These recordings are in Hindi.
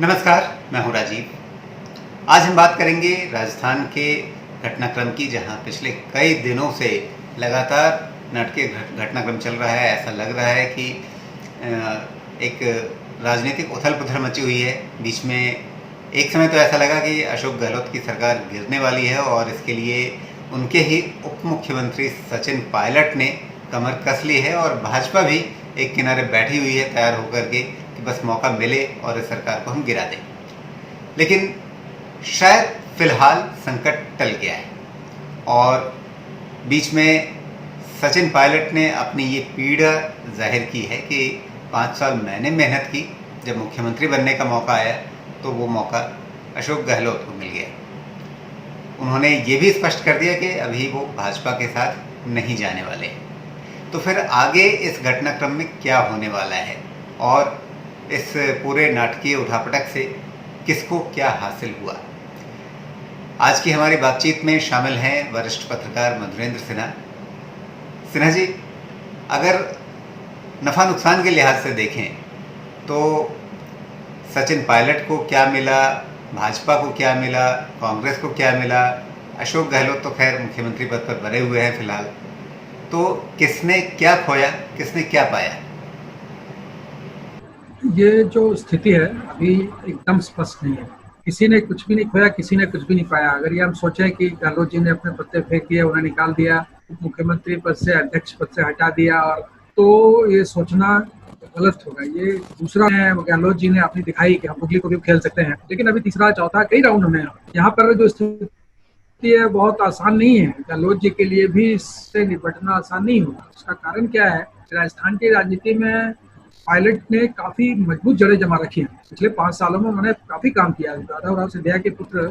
नमस्कार, मैं हूं राजीव। आज हम बात करेंगे राजस्थान के घटनाक्रम की, जहां पिछले कई दिनों से लगातार नाटकीय घटनाक्रम चल रहा है। ऐसा लग रहा है कि एक राजनीतिक उथल-पुथल मची हुई है। बीच में एक समय तो ऐसा लगा कि अशोक गहलोत की सरकार गिरने वाली है और इसके लिए उनके ही उप मुख्यमंत्री सचिन पायलट ने कमर कस ली है और भाजपा भी एक किनारे बैठी हुई है तैयार होकर के कि बस मौका मिले और इस सरकार को हम गिरा दें। लेकिन शायद फिलहाल संकट टल गया है और बीच में सचिन पायलट ने अपनी ये पीड़ा जाहिर की है कि 5 साल मैंने मेहनत की, जब मुख्यमंत्री बनने का मौका आया तो वो मौका अशोक गहलोत को मिल गया। उन्होंने ये भी स्पष्ट कर दिया कि अभी वो भाजपा के साथ नहीं जाने वाले। तो फिर आगे इस घटनाक्रम में क्या होने वाला है और इस पूरे नाटकीय उठापटक से किसको क्या हासिल हुआ? आज की हमारी बातचीत में शामिल हैं वरिष्ठ पत्रकार मधुरेंद्र सिन्हा। सिन्हा जी, अगर नफ़ा नुकसान के लिहाज से देखें तो सचिन पायलट को क्या मिला, भाजपा को क्या मिला, कांग्रेस को क्या मिला? अशोक गहलोत तो खैर मुख्यमंत्री पद पर बने हुए हैं फिलहाल। तो किसने क्या खोया, किसने क्या पाया? ये जो स्थिति है अभी एकदम स्पष्ट नहीं है। किसी ने कुछ भी नहीं खोया, किसी ने कुछ भी नहीं पाया। अगर ये हम सोचें कि गहलोत जी ने अपने पत्ते फेंक दिए, उन्हें निकाल दिया, उप मुख्यमंत्री पद से, अध्यक्ष पद से हटा दिया, और तो ये सोचना गलत होगा। ये दूसरा है, गहलोत जी ने अपनी दिखाई कि हम मुगली को भी खेल सकते हैं, लेकिन अभी तीसरा चौथा कई राउंड में यहाँ पर जो स्थिति है बहुत आसान नहीं है। गहलोत जी के लिए भी इससे निपटना आसान नहीं होगा। उसका कारण क्या है? राजस्थान की राजनीति में पायलट ने काफी मजबूत जड़ें जमा रखी हैं। पिछले 5 सालों में उन्होंने काफी काम किया। राघव सिंधिया के पुत्र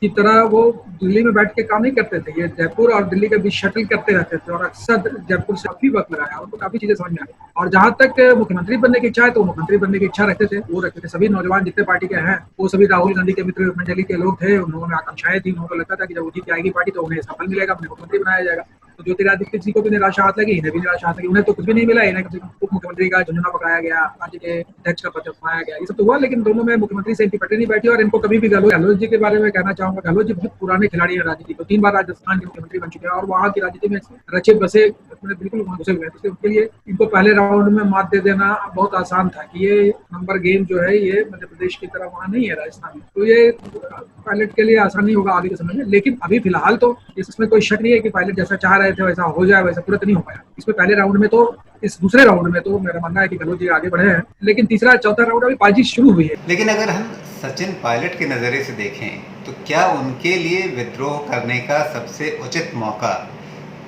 की तरह वो दिल्ली में बैठ के काम नहीं करते थे। ये जयपुर और दिल्ली के बीच शटल करते रहते थे और अक्सर जयपुर से काफी वक्त लगाया, उनको काफी चीजें समझ में आई। और जहां तक मुख्यमंत्री बनने की इच्छा है तो मुख्यमंत्री बनने की इच्छा रखते थे, वो रखते थे। सभी नौजवान जितने पार्टी के हैं वो सभी राहुल गांधी के मित्र मंडली के लोग थे। उन्होंने आकांक्षाएं थी, उनको लगता था कि जब वो जीत आएगी पार्टी तो उन्हें सफल मिलेगा, उन्हें मुख्यमंत्री बनाया जाएगा। तो ज्योतिरादित्य जी को भी निराशा हाथ लगी, इन्हें भी निराशा हाथ लगी। उन्हें तो कुछ भी नहीं मिला, इन्हें उप मुख्यमंत्री का झुंझुना पकड़ाया गया, राज्य के अध्यक्ष का पद पाया गया, ये सब तो हुआ। लेकिन दोनों में मुख्यमंत्री से इनकी पटरी नहीं बैठी। और इनको कभी भी गहलोत जी के बारे में कहना चाहूंगा, गहलोत जी बहुत पुराने खिलाड़ी हैं राजनीति को। 3 बार राजस्थान के मुख्यमंत्री बन चुके हैं और वहाँ की राजनीति में रचे बसे बिल्कुल घुसे हुए हैं। तो उनके लिए इनको पहले राउंड में मात दे देना बहुत आसान था कि ये नंबर गेम जो है ये मध्य प्रदेश की तरह वहाँ नहीं है राजस्थान में। तो ये पायलट के लिए आसान नहीं होगा आगे के समय में। लेकिन अभी फिलहाल तो इसमें कोई शक नहीं है कि पायलट जैसा चाह रहे थे वैसा हो जाए, वैसा तुरंत नहीं हो पाया। इसमें पहले राउंड में तो, इस दूसरे राउंड में तो मेरा मानना है कि गहलोत जी आगे बढ़े हैं, लेकिन तीसरा चौथा राउंड अभी बाजी शुरू हुई है। लेकिन अगर हम सचिन पायलट के नज़रिए से देखें तो क्या उनके लिए विद्रोह करने का सबसे उचित मौका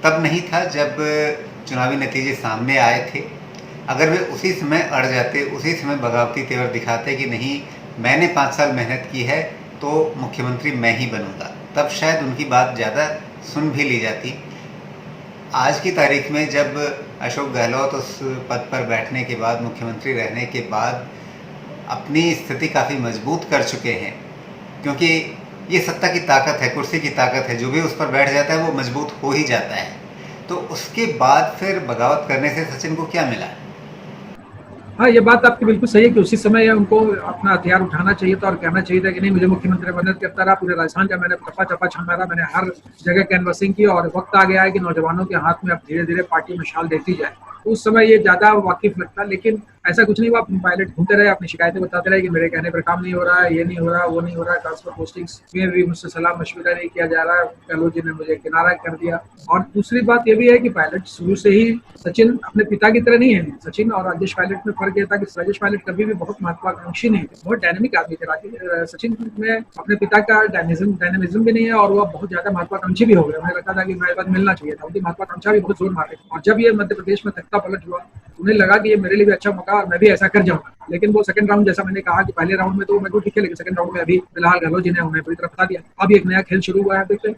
तब नहीं था जब चुनावी नतीजे सामने आए थे? अगर वे उसी समय अड़ जाते, उसी समय बगावती तेवर दिखाते कि नहीं मैंने 5 साल मेहनत की है तो मुख्यमंत्री मैं ही बनूंगा, तब शायद उनकी बात ज़्यादा सुन भी ली जाती। आज की तारीख में जब अशोक गहलोत उस पद पर बैठने के बाद, मुख्यमंत्री रहने के बाद अपनी स्थिति काफ़ी मजबूत कर चुके हैं, क्योंकि ये सत्ता की ताकत है, कुर्सी की ताकत है, जो भी उस पर बैठ जाता है वो मजबूत हो ही जाता है। तो उसके बाद फिर बगावत करने से सचिन को क्या मिला? हाँ, ये बात आपकी बिल्कुल सही है कि उसी समय उनको अपना हथियार उठाना चाहिए था और कहना चाहिए था कि नहीं, मुझे मुख्यमंत्री बनने करता रहा, पूरे राजस्थान का मैंने चप्पा चप्पा छाना, मैंने हर जगह कैनवसिंग की और वक्त आ गया है कि नौजवानों के हाथ में अब धीरे धीरे पार्टी में शाल देखती जाए। उस समय ये ज्यादा वाकिफ लगता, लेकिन ऐसा कुछ नहीं हुआ। पायलट घूमते रहे, अपनी शिकायतें बताते रहे कि मेरे कहने पर काम नहीं हो रहा है, ये नहीं हो रहा, वो नहीं हो रहा, ट्रांसफर पोस्टिंग्स में भी मुझसे सलाह मशविरा नहीं किया जा रहा है, गहलोत जी ने मुझे किनारा कर दिया। और दूसरी बात ये भी है कि पायलट शुरू से ही, सचिन अपने पिता की तरह नहीं है। सचिन और राजेश पायलट में फर्क ये था कि राजेश पायलट कभी भी बहुत महत्वाकांक्षी नहीं थे, बहुत डायनेमिक आदमी थे। सचिन में अपने पिता का डायनेमिज्म भी नहीं है और वह बहुत ज्यादा महत्वाकांक्षी भी हो गए। उन्हें लगता था कि मेरे पास मिलना चाहिए था, उनकी महत्वाकांक्षा भी बहुत जोर मारे। और जब ये मध्य प्रदेश में तख्ता पलट हुआ, उन्हें लगा कि ये मेरे लिए भी अच्छा मौका और मैं भी ऐसा कर जाऊंगा। लेकिन वो सेकंड राउंड, जैसा मैंने कहा कि पहले राउंड में तो मजबूत दिखे, लेकिन सेकंड राउंड में अभी फिलहाल गहलोत जी ने उन्हें पूरी तरह बता दिया। अब एक नया खेल शुरू हुआ है, देखते हैं।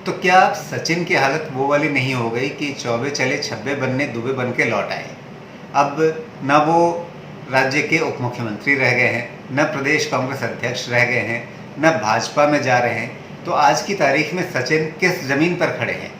तो क्या सचिन की हालत वो वाली नहीं हो गई कि चौबे चले छब्बे बनने दुबे बन के लौट आए? अब न वो राज्य के उप मुख्यमंत्री रह गए हैं, न प्रदेश कांग्रेस अध्यक्ष रह गए हैं, न भाजपा में जा रहे हैं। तो आज की तारीख में सचिन किस जमीन पर खड़े हैं?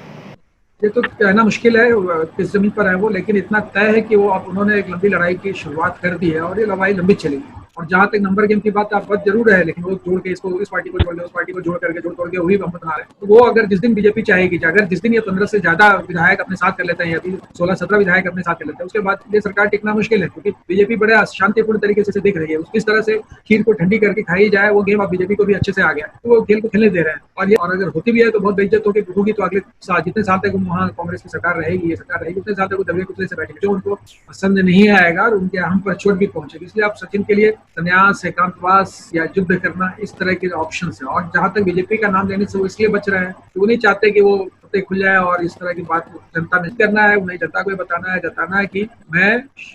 ये तो कहना मुश्किल है किस जमीन पर है वो, लेकिन इतना तय है कि वो अब उन्होंने एक लंबी लड़ाई की शुरुआत कर दी है और ये लड़ाई लंबी चलेगी। और जहां तक नंबर गेम की बात, आप बात जरूर है, लेकिन वो जोड़ के इसको इस पार्टी को जोड़ के उस पार्टी को जोड़ तोड़ के वही बहुमत बना रहे हैं। तो वो अगर जिस दिन बीजेपी चाहेगी, अगर जिस दिन ये 15 से ज्यादा विधायक अपने साथ कर लेते हैं, अभी 16-17 विधायक अपने साथ कर लेते हैं, उसके बाद ये सरकार टिकना मुश्किल है, क्योंकि बीजेपी बड़े शांतिपूर्ण तरीके से दिख रही है। किस तरह से खीर को ठंडी करके खाई जाए, वो गेम अब बीजेपी को भी अच्छे से आ गया, तो वो खेल को खेलने दे रहे हैं। और अगर होती भी है तो बहुत बेइज्जत होगी, तो अगले जितने साल तक वहाँ कांग्रेस की सरकार रहेगी, ये सरकार रहेगी, उतने साल तक वो दबे कुचले से बैठेंगे, जो उनको पसंद नहीं आएगा और उनके हम पर चोट भी पहुंचेगी। इसलिए आप सचिन के लिए संन्यास, एकांतवास या युद्ध करना, इस तरह के ऑप्शन है। और जहां तक बीजेपी का नाम लेने से वो इसलिए बच रहे हैं कि वो नहीं चाहते कि वो पत्ते खुल जाए और इस तरह की बात जनता नहीं करना है। उन्हें जनता को जताना है कि मैं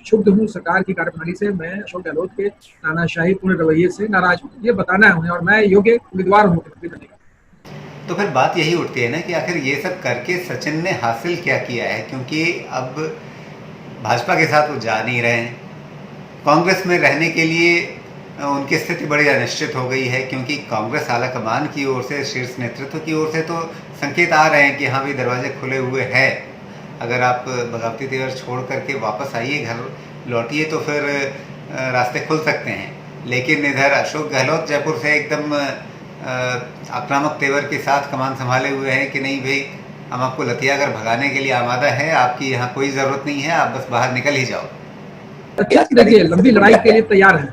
शुद्ध हूँ सरकार की कार्यप्रणाली से, मैं अशोक गहलोत के तानाशाही पूर्ण रवैये से नाराज हूँ, ये बताना है उन्हें, और मैं योग्य उम्मीदवार हूँ मुख्यमंत्री बनने का। तो फिर बात यही उठती है ना कि आखिर ये सब करके सचिन ने हासिल क्या किया है, क्योंकि अब भाजपा के साथ वो जा नहीं रहे हैं। कांग्रेस में रहने के लिए उनकी स्थिति बड़ी अनिश्चित हो गई है, क्योंकि कांग्रेस आलाकमान की ओर से, शीर्ष नेतृत्व की ओर से तो संकेत आ रहे हैं कि हाँ भी दरवाजे खुले हुए हैं, अगर आप बगावती तेवर छोड़ करके वापस आइए, घर लौटिए, तो फिर रास्ते खुल सकते हैं। लेकिन इधर अशोक गहलोत जयपुर से एकदम आक्रामक तेवर के साथ कमान संभाले हुए हैं कि नहीं भाई, हम आपको लतियागर भगाने के लिए आमादा है, आपकी यहाँ कोई ज़रूरत नहीं है, आप बस बाहर निकल ही जाओ। देखिए, लंबी लड़ाई के लिए तैयार है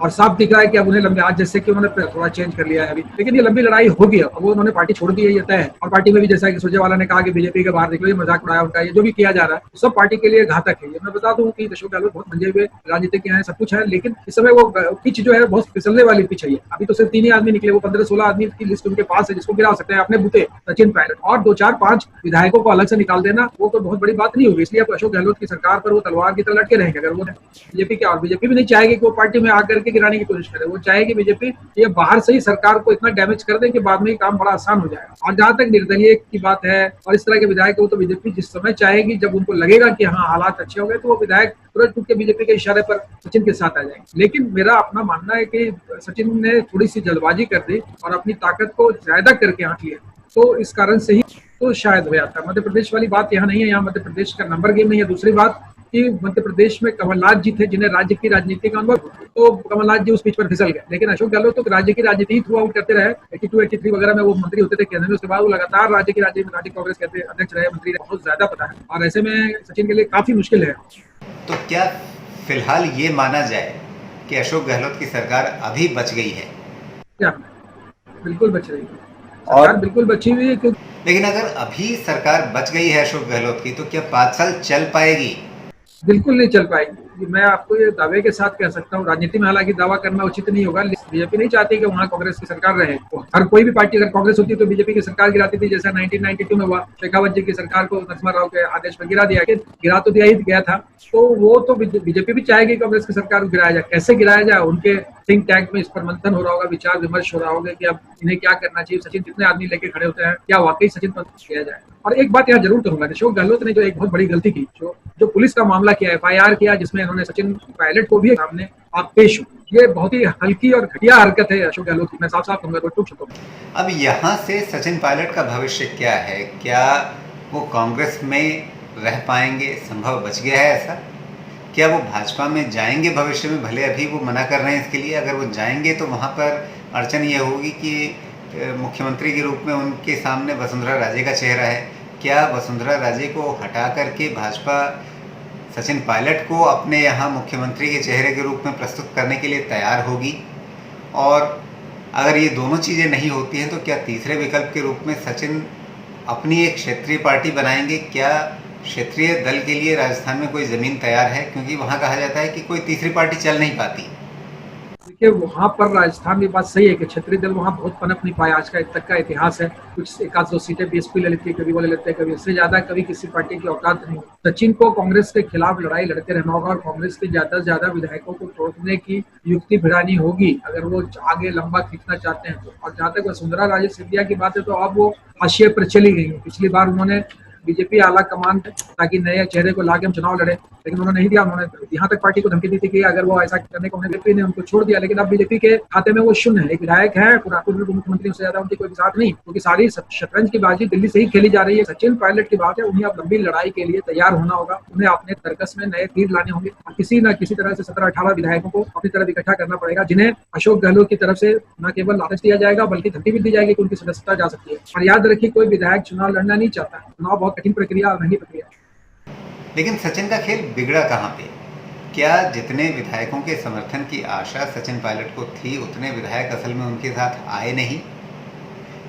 और साफ दिख रहा है कि अब उन्हें लंबी, आज जैसे कि उन्होंने थोड़ा चेंज कर लिया है अभी, लेकिन ये लंबी लड़ाई होगी। अब वो उन्होंने पार्टी छोड़ दी है, ये तय है। और पार्टी में भी जैसा कि सुरजेवाला ने कहा कि बीजेपी के बाहर निकलो, ये मजाक उड़ाया उनका, ये जो भी किया जा रहा है सब पार्टी के लिए घातक है। ये मैं बता दूं कि अशोक गहलोत बहुत मंजे हुए राजनीतिक हैं, सब कुछ है, लेकिन इस समय वो पिच जो है बहुत फिसलने वाली पिच है। अभी तो सिर्फ 3 ही आदमी निकले, वो 15-16 आदमी की लिस्ट उनके पास है जिसको गिरा सकते हैं अपने बूते, सचिन पायलट, और 2-4-5 विधायकों को अलग से निकाल देना वो तो बहुत बड़ी बात नहीं होगी। इसलिए अब अशोक गहलोत की सरकार पर वो तलवार की तरह लटके रहेंगे अगर वो बीजेपी के। और बीजेपी भी नहीं चाहेगी कि वो पार्टी में आकर के गिराने की कोशिश करे, वो चाहेगी बीजेपी ये बाहर से ही सरकार को इतना डैमेज कर दे कि बाद में काम बड़ा आसान हो जाएगा। और जहां तक निर्दलीय की बात है और इस तरह के विधायक, वो तो बीजेपी जिस समय चाहेगी, जब उनको लगेगा कि हाँ हालात अच्छे हो गए, तो वो विधायक तुरंत उठ के बीजेपी के इशारे पर सचिन के साथ आ जाएंगे। लेकिन मेरा अपना मानना है कि सचिन ने थोड़ी सी जल्दबाजी कर दी और अपनी ताकत को ज्यादा करके आंक लिया, तो इस कारण से ही तो शायद हो जाता। मध्य प्रदेश वाली बात यहाँ नहीं है, यहाँ मध्य प्रदेश का नंबर गेम नहीं है। दूसरी बात कि मध्य प्रदेश में कमलनाथ जी थे जिन्हें राज्य की राजनीति का अनुभव, तो कमलनाथ जी उस पिच पर फिसल गए। लेकिन अशोक गहलोत तो राज्य की राजनीति ही थ्रू आउट करते रहे। 82-83 वगैरह में वो मंत्री होते थे केंद्र में, उसके बाद वो लगातार राज्य कांग्रेस के अध्यक्ष रहे, मंत्री रहे, बहुत ज्यादा पता है। और ऐसे में सचिन के लिए काफी मुश्किल है। तो क्या फिलहाल ये माना जाए कि अशोक गहलोत की सरकार अभी बच गई है? क्या बिल्कुल बच रही है सरकार, बिल्कुल बची हुई है। लेकिन अगर अभी सरकार बच गई है अशोक गहलोत की, तो क्या 5 साल चल पाएगी? बिल्कुल नहीं चल पाएगी। मैं आपको ये दावे के साथ कह सकता हूँ। राजनीति में हालांकि दावा करना उचित नहीं होगा। बीजेपी नहीं चाहती कि वहाँ कांग्रेस की सरकार रहे। हर कोई भी पार्टी अगर कांग्रेस होती तो बीजेपी की सरकार गिराती थी, जैसा 1992 में हुआ। शेखावत जी की सरकार को नरसिम्हा राव के आदेश पर गिरा दिया, गिरा तो दिया ही गया था। तो वो तो बीजेपी भी चाहेगी कांग्रेस की सरकार को गिराया जाए। कैसे गिराया जाए, उनके थिंक टैंक में इस पर मंथन हो रहा होगा, विचार विमर्श हो रहा होगा कि अब इन्हें क्या करना चाहिए। सचिन कितने आदमी लेके खड़े होते हैं, क्या वाकई सचिन पर किया जाए। और एक बात यहाँ जरूर कहूंगा, अशोक गहलोत ने जो एक बहुत बड़ी गलती की, जो पुलिस का मामला किया, FIR किया, जिसमें इन्होंने सचिन पायलट को भी सामने आप पेश हो, ये बहुत ही हल्की और घटिया हरकत है अशोक गहलोत की। मैं साफ साफ कहूंगा, टूट शब्दों में। अब यहाँ से सचिन पायलट का भविष्य क्या है? क्या वो कांग्रेस में रह पाएंगे? संभव बच गया है ऐसा? क्या वो भाजपा में जाएंगे भविष्य में? भले अभी वो मना कर रहे हैं इसके लिए। अगर वो जाएंगे तो वहाँ पर अड़चन ये होगी कि मुख्यमंत्री के रूप में उनके सामने वसुंधरा राजे का चेहरा है। क्या वसुंधरा राजे को हटा करके भाजपा सचिन पायलट को अपने यहाँ मुख्यमंत्री के चेहरे के रूप में प्रस्तुत करने के लिए तैयार होगी? और अगर ये दोनों चीज़ें नहीं होती हैं तो क्या तीसरे विकल्प के रूप में सचिन अपनी एक क्षेत्रीय पार्टी बनाएंगे? क्या क्षेत्रीय दल के लिए राजस्थान में कोई ज़मीन तैयार है? क्योंकि वहाँ कहा जाता है कि कोई तीसरी पार्टी चल नहीं पाती। देखिए, वहाँ पर राजस्थान की बात सही है कि क्षेत्रीय दल वहाँ बहुत पनप नहीं पाया। आज का तक का इतिहास है, कुछ 1-2 सीटें BSP ले लेती है, कभी वो ले लेते हैं, कभी इससे ज्यादा, कभी किसी पार्टी की औकात नहीं। सचिन को कांग्रेस के खिलाफ लड़ाई लड़ते रहना होगा और कांग्रेस के ज्यादा से ज्यादा विधायकों को तोड़ने की युक्ति भिड़ानी होगी अगर वो आगे लंबा खींचना चाहते हैं तो। और जहाँ तक वसुंधरा राजे सिंधिया की बात है, तो अब वो हाशिए पर चली गई। पिछली बार उन्होंने बीजेपी आला कमान ताकि नए चेहरे को लाके हम चुनाव लड़े, लेकिन उन्होंने नहीं दिया। उन्होंने यहाँ तक पार्टी को धमकी दी थी कि अगर वो ऐसा करने को बीजेपी ने उनको छोड़ दिया, लेकिन अब बीजेपी के खाते में वो शून्य है। एक विधायक है, पूर्व मुख्यमंत्री से ज्यादा उनकी कोई साथ नहीं, क्योंकि सारी शतरंज की बाजी दिल्ली से ही खेली जा रही है। सचिन पायलट की बात है, उन्हें अब लंबी लड़ाई के लिए तैयार होना होगा। उन्हें अपने तर्कस में नए तीर लाने होंगे। किसी न किसी तरह से 17-18 विधायकों को अपनी तरफ इकट्ठा करना पड़ेगा, जिन्हें अशोक गहलोत की तरफ से न केवल लालच दिया जाएगा बल्कि धमकी भी दी जाएगी कि उनकी सदस्यता जा सकती है। और याद रखिए, कोई विधायक चुनाव लड़ना नहीं चाहता। चुनाव बहुत कठिन प्रक्रिया और महंगी प्रक्रिया। लेकिन सचिन का खेल बिगड़ा कहाँ पे? क्या जितने विधायकों के समर्थन की आशा सचिन पायलट को थी, उतने विधायक असल में उनके साथ आए नहीं?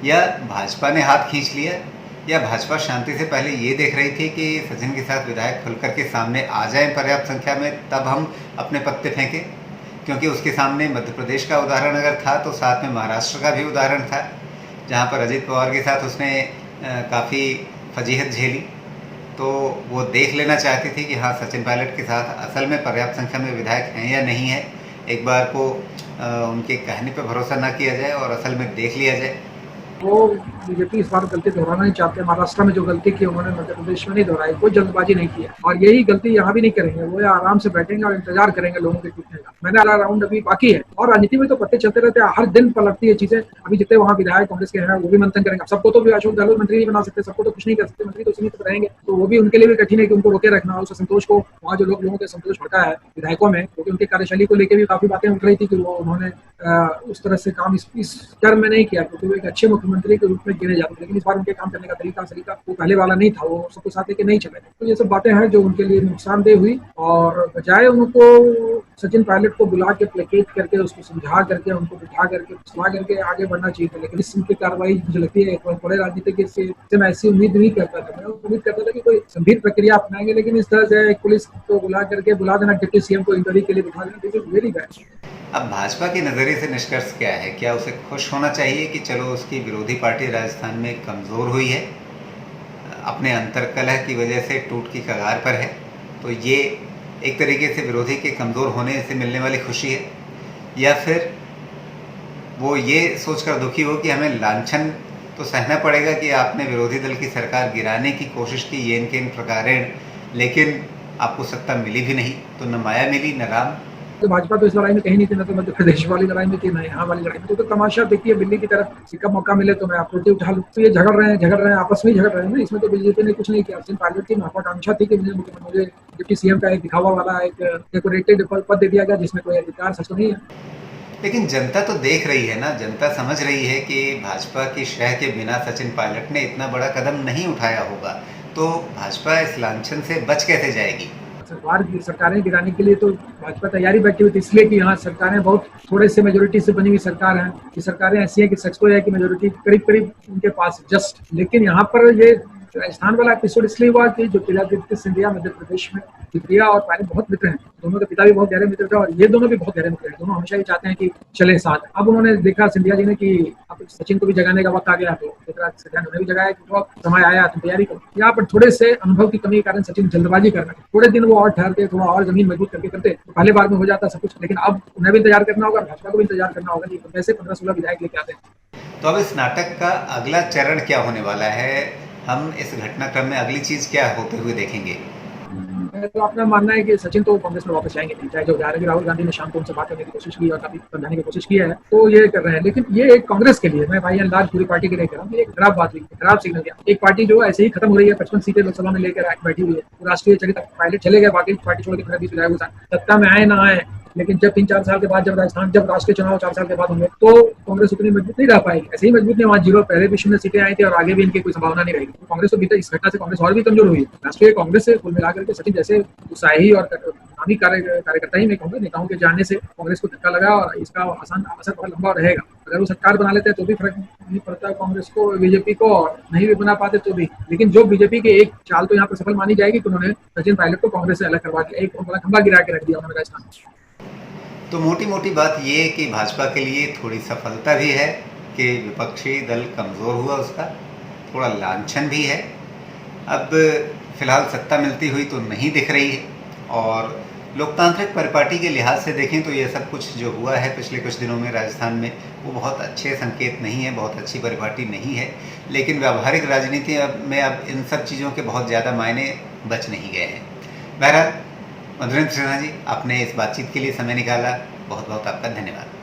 या भाजपा ने हाथ खींच लिया? या भाजपा शांति से पहले ये देख रही थी कि सचिन के साथ विधायक खुल करके सामने आ जाएं पर्याप्त संख्या में, तब हम अपने पत्ते फेंकें? क्योंकि उसके सामने मध्य प्रदेश का उदाहरण अगर था तो साथ में महाराष्ट्र का भी उदाहरण था, जहाँ पर अजित पवार के साथ उसने काफ़ी फजीहत झेली। तो वो देख लेना चाहती थी कि हाँ, सचिन पायलट के साथ असल में पर्याप्त संख्या में विधायक हैं या नहीं है। एक बार को उनके कहने पर भरोसा ना किया जाए और असल में देख लिया जाए। वो बीजेपी इस बार गलती दोहराना नहीं चाहते। महाराष्ट्र में जो गलती की उन्होंने मध्य प्रदेश में नहीं दोहराई, कोई जल्दबाजी नहीं किया, और यही गलती यहाँ भी नहीं करेंगे। वो आराम से बैठेंगे और इंतजार करेंगे लोगों के टूटने का। मैंने अगला राउंड अभी बाकी है, और राजनीति में तो पत्ते चलते रहते हैं, हर दिन पलटती है चीजें। अभी जितने वहाँ विधायक कांग्रेस के हैं वो भी मंथन करेंगे। सबको तो भी अशोक गहलोत मंत्री नहीं बना सकते, सबको तो कुछ नहीं कर सकते, मंत्री तो सीमित रहेंगे। तो वो भी उनके लिए भी कठिन है कि उनको रोके रखना। उस संतोष को, वहाँ जो लोगों के संतोष भड़का है विधायकों में, क्योंकि उनकी कार्यशैली को लेकर भी काफी बातें उठ रही थी कि वो उन्होंने उस तरह से काम इस टर्म में नहीं किया, क्योंकि वो एक अच्छे मुख्यमंत्री के रूप में गिने जाते। लेकिन इस बार उनके काम करने का सलीका वो पहले वाला नहीं था, वो सबको साथ लेके नहीं चले। तो ये सब बातें हैं जो उनके लिए नुकसानदेह हुई, और बजाय उनको सचिन पायलट को बुला के प्लेकेट करके, उसको समझा करके, उनको बिठा करके, फुसला करके आगे बढ़ना चाहिए था। लेकिन इस की कार्रवाई मुझे लगती है बड़े राजनीतिक से मैं ऐसी उम्मीद नहीं करता था। मैं उम्मीद करता था कि कोई गंभीर प्रक्रिया अपनाएंगे, लेकिन इस तरह से पुलिस को बुला देना, डिप्टी सीएम को इंक्वायरी के लिए बिठा देना, दिस इज वेरी बैड। अब भाजपा के नज़रिए से निष्कर्ष क्या है? क्या उसे खुश होना चाहिए कि चलो उसकी विरोधी पार्टी राजस्थान में कमज़ोर हुई है, अपने अंतर्कलह की वजह से टूट की कगार पर है, तो ये एक तरीके से विरोधी के कमज़ोर होने से मिलने वाली खुशी है? या फिर वो ये सोचकर दुखी हो कि हमें लांछन तो सहना पड़ेगा कि आपने विरोधी दल की सरकार गिराने की कोशिश की ये इनके इन प्रकारेण, लेकिन आपको सत्ता मिली भी नहीं, तो न माया मिली न राम? तो भाजपा तो इस लड़ाई में कहीं नहीं थी, ना तो मध्य प्रदेश वाली लड़ाई में थी, ना यहाँ वाली लड़ाई में। तो तमाशा देखिए, बिल्ली की तरफ कब मौका मिले तो मैं आपको उठा लूँ। तो ये झगड़ रहे हैं, आपस में ही झगड़ रहे हैं ना। इसमें तो बीजेपी ने कुछ नहीं किया। सचिन पायलट की महत्वाकांक्षा थी कि मुझे डिप्टी सीएम का एक दिखावा वाला एक डेकोरेटेड पद दे दिया गया, जिसमें कोई अधिकार सच नहीं है। लेकिन जनता तो देख रही है ना, जनता समझ रही है कि भाजपा की शह के बिना सचिन पायलट ने इतना बड़ा कदम नहीं उठाया होगा, तो भाजपा इस लांछन से बच कैसे जाएगी? सरकारें गिराने के लिए तो भाजपा तैयारी बैठी हुई थी, इसलिए कि यहाँ सरकारें बहुत थोड़े से मेजोरिटी से बनी हुई सरकार हैं। ये सरकारें ऐसी हैं कि सच तो है कि मेजोरिटी करीब उनके पास जस्ट। लेकिन यहाँ पर ये राजस्थान वाला एपिसोड इसलिए हुआ कि जो ज्योतिरादित्य सिंधिया मध्य प्रदेश में, प्रिया और पायलट बहुत मित्र हैं। दोनों के पिता भी बहुत गहरे मित्र थे, और ये दोनों भी बहुत गहरे मित्र हैं। दोनों हमेशा ही चाहते हैं कि चले साथ। अब उन्होंने देखा, सिंधिया जी ने, कि अब सचिन को भी जगाने का वक्त आ गया, तो उन्होंने भी जगाया कि समय आया, तुम तैयारी करो। यहाँ पर थोड़े से अनुभव की कमी के कारण सचिन जल्दबाजी कर रहे हैं। थोड़े दिन वो और ठहरते, थोड़ा और जमीन मजबूत करते तो पहले बार में हो जाता सब कुछ। लेकिन अब उन्हें भी इंतजार करना होगा, भाजपा को भी इंतजार करना होगा कि कैसे 15-16 विधायक लेके आते हैं। तो अब इस नाटक का अगला चरण क्या होने वाला है? हम इस घटनाक्रम में अगली चीज क्या होते हुए देखेंगे? तो अपना मानना है कि सचिन तो कांग्रेस में वापस आएंगे नहीं, चाहे जो राहुल गांधी ने शाम को उनसे बात करने की कोशिश की और काफी समझाने की कोशिश की है, तो ये कर रहे हैं। लेकिन ये एक कांग्रेस के लिए, मैं भाई अंदाज पूरी पार्टी के लिए कर रहा हूँ, ये एक खराब बात हुई, खराब सिग्नल दिया। एक पार्टी जो ऐसे ही खत्म हो रही है, 55 सीटें लोकसभा में लेकर बैठी हुई है, राष्ट्रीय चरित्र पायलट चले गए, बाकी पार्टी छोड़ के 20 विधायक सत्ता में आए ना आए, लेकिन जब 3-4 साल के बाद, जब राष्ट्रीय चुनाव 4 साल के बाद होंगे, तो कांग्रेस उतनी मजबूत नहीं रह पाएगी। ऐसे ही मजबूत नहीं, वहाँ 0 पहले भी 0 सीटें आई थी, और आगे भी इनकी कोई संभावना नहीं रहेगी। तो कांग्रेस तो बीते इस घटना से कांग्रेस और भी कमजोर हुई। राष्ट्रीय कांग्रेस से कुल मिलाकर के सचिन जैसे उत्साही और नामी कार्यकर्ता ही, मैं कहूँगा, नेताओं के जाने से कांग्रेस को धक्का लगा, और इसका आसान असर बहुत लंबा रहेगा। अगर वो सरकार बना लेते हैं तो भी फर्क नहीं पड़ता कांग्रेस को, बीजेपी को, और नहीं भी बना पाते तो भी। लेकिन जो बीजेपी के एक चाल तो यहाँ पर सफल मानी जाएगी कि उन्होंने सचिन पायलट को कांग्रेस से अलग करवा दिया, एक बड़ा खंभा गिरा के रख दिया उन्होंने राजस्थान। तो मोटी बात ये है कि भाजपा के लिए थोड़ी सफलता भी है कि विपक्षी दल कमज़ोर हुआ, उसका थोड़ा लांछन भी है। अब फिलहाल सत्ता मिलती हुई तो नहीं दिख रही है, और लोकतांत्रिक परिपाटी के लिहाज से देखें तो ये सब कुछ जो हुआ है पिछले कुछ दिनों में राजस्थान में, वो बहुत अच्छे संकेत नहीं है, बहुत अच्छी परिपाटी नहीं है। लेकिन व्यावहारिक राजनीति में अब इन सब चीज़ों के बहुत ज़्यादा मायने बच नहीं गए हैं। बहरहाल मधुरेंद्र सिन्हा जी, आपने इस बातचीत के लिए समय निकाला, बहुत बहुत आपका धन्यवाद।